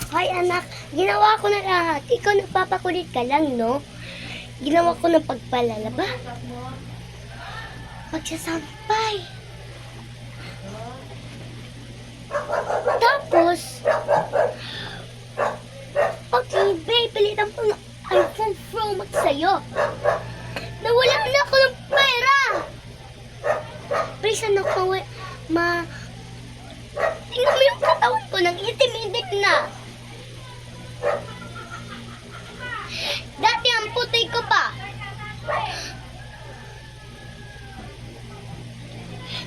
Hoy anak, ginawa ko na lahat. Ikaw nagpapakulit ka lang, no? Ginawa ko ng pagpalalaba. Pagsasampay. Tapos, pag pilitan ko ng iPhone Pro Max sa'yo, nawala na ako ng pera. Please, anak, tingnan mo yung katawan ko, nang itim-itim na. Dati ang puti ko pa.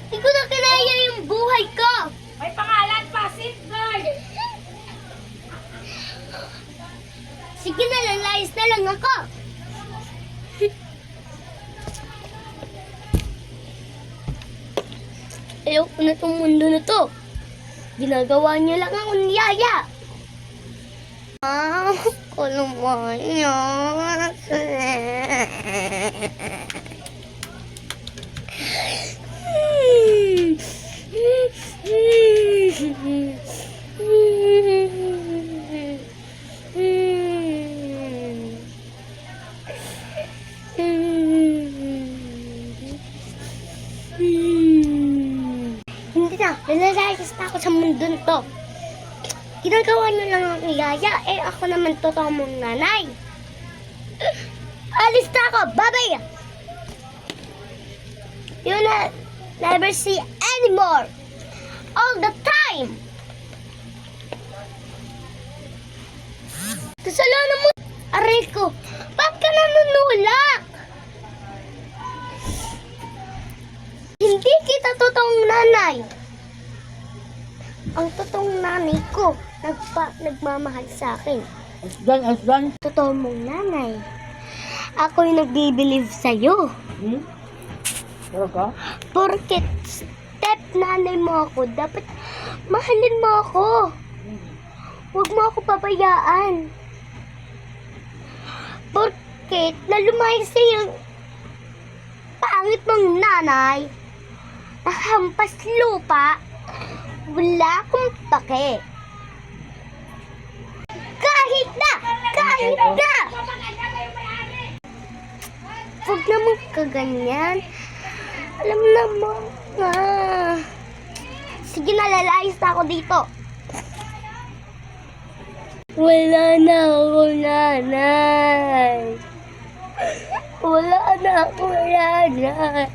Hindi ko na kinaya yung buhay ko. May pangalan pa, Sid Girl. Sige na, lalayas na lang ako. Ayoko na itong mundo na to. Ginagawa niyo lang ang niyaya. Ako naman yan. Hindi na, nalalayas na ako sa mundo nito. Ginagawa niyo lang ang niyaya, ako naman totoo mong nanay. Alis na ako, bye-bye! You never see anymore. All the time. Kasalanan mo, aray ko. Ba't ka nanunulak? Hindi kita totoong nanay. Ang totoong nanay ko, nagmamahal sa akin. Asdan. Totoo mong nanay. Ako yung nagbibilieve sa'yo. Pero ka? Porket step nanay mo ako, dapat mahalin mo ako. Huwag mo ako pabayaan. Porket na lumayas sa yung pangit mong nanay, nahampas lupa, wala akong pake. Kahit na! Huwag naman kaganyan. Alam naman nga. Sige na, lalayas na ako dito. Wala na ako nanay. Wala na ako nanay.